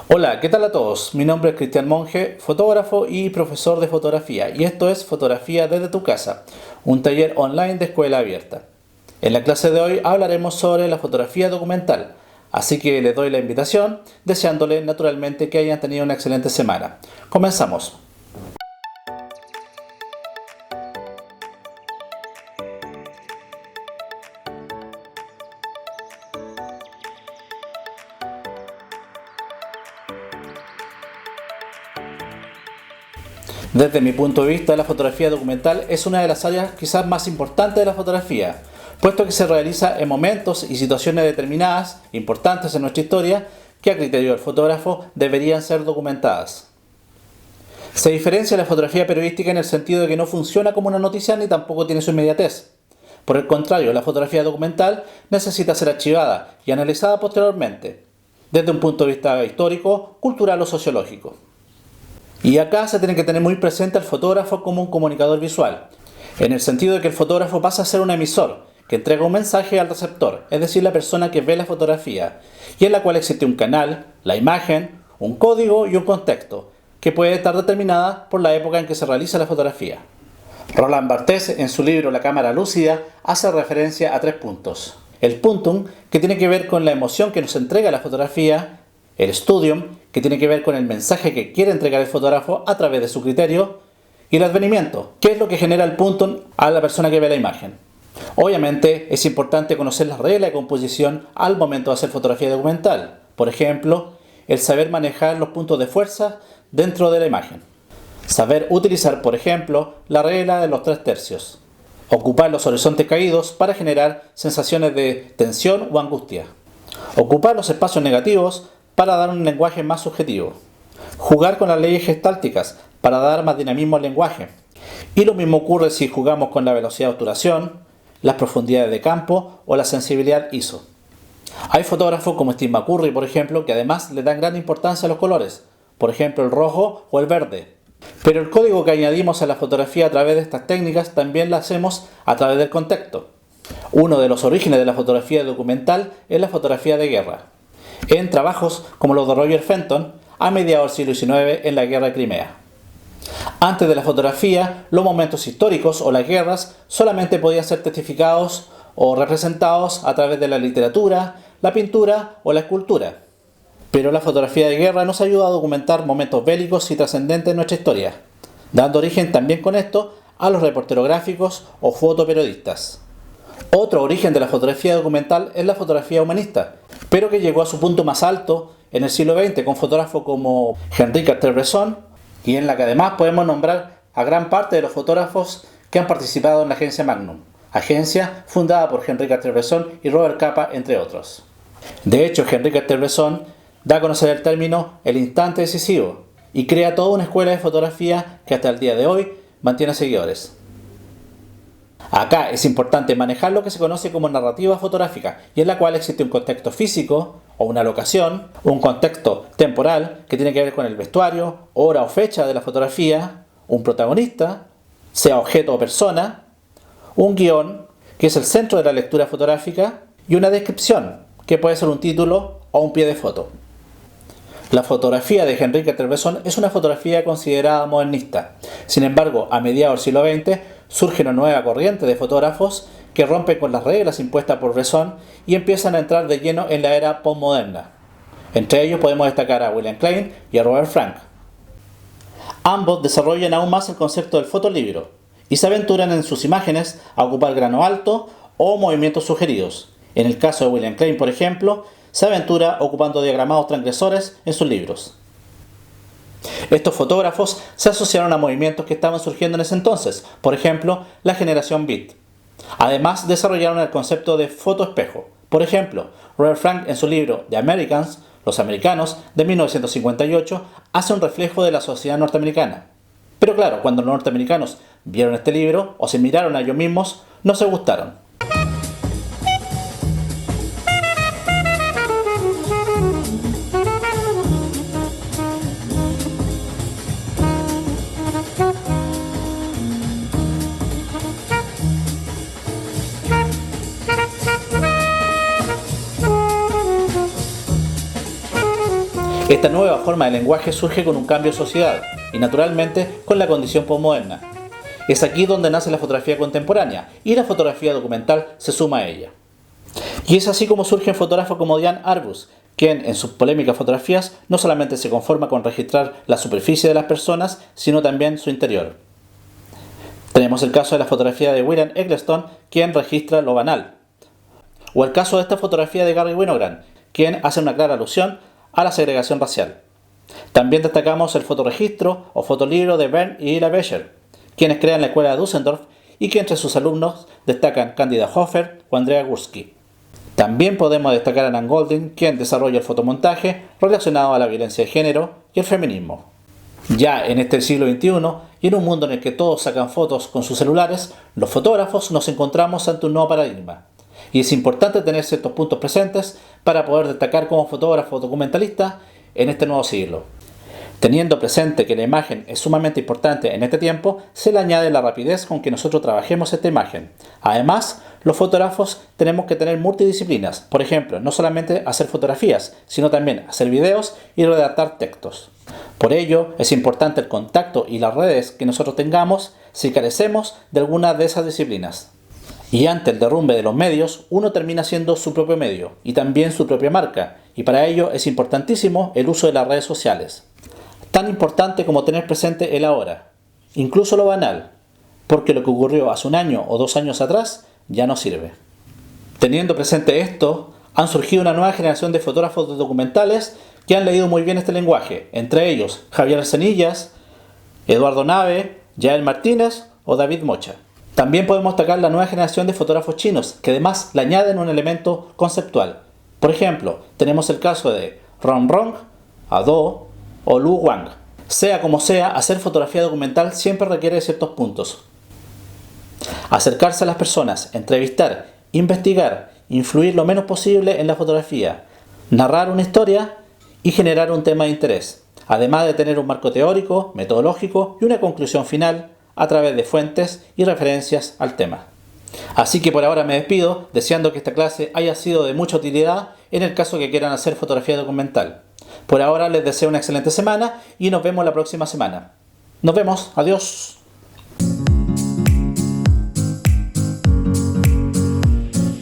Hola, ¿qué tal a todos? Mi nombre es Cristian Monge, fotógrafo y profesor de fotografía, y esto es Fotografía desde tu casa, un taller online de escuela abierta. En la clase de hoy hablaremos sobre la fotografía documental, así que les doy la invitación, deseándoles naturalmente que hayan tenido una excelente semana. Comenzamos. Desde mi punto de vista, la fotografía documental es una de las áreas quizás más importantes de la fotografía, puesto que se realiza en momentos y situaciones determinadas, importantes en nuestra historia, que a criterio del fotógrafo deberían ser documentadas. Se diferencia la fotografía periodística en el sentido de que no funciona como una noticia ni tampoco tiene su inmediatez. Por el contrario, la fotografía documental necesita ser archivada y analizada posteriormente, desde un punto de vista histórico, cultural o sociológico. Y acá se tiene que tener muy presente al fotógrafo como un comunicador visual, en el sentido de que el fotógrafo pasa a ser un emisor, que entrega un mensaje al receptor, es decir, la persona que ve la fotografía, y en la cual existe un canal, la imagen, un código y un contexto, que puede estar determinada por la época en que se realiza la fotografía. Roland Barthes, en su libro La cámara lúcida, hace referencia a 3 puntos. El puntum, que tiene que ver con la emoción que nos entrega la fotografía; el studium, que tiene que ver con el mensaje que quiere entregar el fotógrafo a través de su criterio; y el advenimiento, que es lo que genera el puntum a la persona que ve la imagen. Obviamente es importante conocer las reglas de composición al momento de hacer fotografía documental. Por ejemplo, el saber manejar los puntos de fuerza dentro de la imagen. Saber utilizar, por ejemplo, la regla de los 3/3. Ocupar los horizontes caídos para generar sensaciones de tensión o angustia. Ocupar los espacios negativos para dar un lenguaje más subjetivo. Jugar con las leyes gestálticas para dar más dinamismo al lenguaje. Y lo mismo ocurre si jugamos con la velocidad de obturación, las profundidades de campo o la sensibilidad ISO. Hay fotógrafos como Steve McCurry, por ejemplo, que además le dan gran importancia a los colores, por ejemplo el rojo o el verde. Pero el código que añadimos a la fotografía a través de estas técnicas también la hacemos a través del contexto. Uno de los orígenes de la fotografía documental es la fotografía de guerra, en trabajos como los de Roger Fenton a mediados del siglo XIX en la Guerra de Crimea. Antes de la fotografía, los momentos históricos o las guerras solamente podían ser testificados o representados a través de la literatura, la pintura o la escultura. Pero la fotografía de guerra nos ayuda a documentar momentos bélicos y trascendentes en nuestra historia, dando origen también con esto a los reporteros gráficos o fotoperiodistas. Otro origen de la fotografía documental es la fotografía humanista, pero que llegó a su punto más alto en el siglo XX con fotógrafos como Henri Cartier-Bresson, y en la que además podemos nombrar a gran parte de los fotógrafos que han participado en la agencia Magnum, agencia fundada por Henri Cartier-Bresson y Robert Capa, entre otros. De hecho, Henri Cartier-Bresson da a conocer el término el instante decisivo y crea toda una escuela de fotografía que hasta el día de hoy mantiene seguidores. Acá es importante manejar lo que se conoce como narrativa fotográfica, y en la cual existe un contexto físico o una locación, un contexto temporal que tiene que ver con el vestuario, hora o fecha de la fotografía, un protagonista, sea objeto o persona, un guión, que es el centro de la lectura fotográfica, y una descripción, que puede ser un título o un pie de foto. La fotografía de Henri Cartier-Bresson es una fotografía considerada modernista. Sin embargo, a mediados del siglo XX surge una nueva corriente de fotógrafos que rompen con las reglas impuestas por Bresson y empiezan a entrar de lleno en la era postmoderna. Entre ellos podemos destacar a William Klein y a Robert Frank. Ambos desarrollan aún más el concepto del fotolibro y se aventuran en sus imágenes a ocupar grano alto o movimientos sugeridos. En el caso de William Klein, por ejemplo, se aventura ocupando diagramados transgresores en sus libros. Estos fotógrafos se asociaron a movimientos que estaban surgiendo en ese entonces, por ejemplo, la generación beat. Además, desarrollaron el concepto de fotoespejo. Por ejemplo, Robert Frank en su libro The Americans, Los Americanos, de 1958, hace un reflejo de la sociedad norteamericana. Pero claro, cuando los norteamericanos vieron este libro o se miraron a ellos mismos, no se gustaron. Esta nueva forma de lenguaje surge con un cambio de sociedad y naturalmente con la condición posmoderna. Es aquí donde nace la fotografía contemporánea y la fotografía documental se suma a ella. Y es así como surgen fotógrafos como Diane Arbus, quien en sus polémicas fotografías no solamente se conforma con registrar la superficie de las personas, sino también su interior. Tenemos el caso de la fotografía de William Eggleston, quien registra lo banal. O el caso de esta fotografía de Gary Winogrand, quien hace una clara alusión a la segregación racial. También destacamos el fotoregistro o fotolibro de Bernd y Ila Becher, quienes crean la escuela de Düsseldorf y que entre sus alumnos destacan Candida Hofer o Andrea Gursky. También podemos destacar a Nan Goldin, quien desarrolla el fotomontaje relacionado a la violencia de género y el feminismo. Ya en este siglo XXI, y en un mundo en el que todos sacan fotos con sus celulares, los fotógrafos nos encontramos ante un nuevo paradigma. Y es importante tener ciertos puntos presentes para poder destacar como fotógrafo documentalista en este nuevo siglo. Teniendo presente que la imagen es sumamente importante en este tiempo, se le añade la rapidez con que nosotros trabajemos esta imagen. Además, los fotógrafos tenemos que tener multidisciplinas, por ejemplo, no solamente hacer fotografías, sino también hacer videos y redactar textos. Por ello, es importante el contacto y las redes que nosotros tengamos si carecemos de alguna de esas disciplinas. Y ante el derrumbe de los medios, uno termina siendo su propio medio y también su propia marca, y para ello es importantísimo el uso de las redes sociales. Tan importante como tener presente el ahora, incluso lo banal, porque lo que ocurrió hace un año o 2 años atrás ya no sirve. Teniendo presente esto, han surgido una nueva generación de fotógrafos documentales que han leído muy bien este lenguaje, entre ellos Javier Arsenillas, Eduardo Nave, Yael Martínez o David Mocha. También podemos destacar la nueva generación de fotógrafos chinos, que además le añaden un elemento conceptual. Por ejemplo, tenemos el caso de Ron Rong, Ado o Lu Wang. Sea como sea, hacer fotografía documental siempre requiere ciertos puntos. Acercarse a las personas, entrevistar, investigar, influir lo menos posible en la fotografía, narrar una historia y generar un tema de interés, además de tener un marco teórico, metodológico y una conclusión final a través de fuentes y referencias al tema. Así que por ahora me despido, deseando que esta clase haya sido de mucha utilidad en el caso que quieran hacer fotografía documental. Por ahora les deseo una excelente semana y nos vemos la próxima semana. Nos vemos, adiós.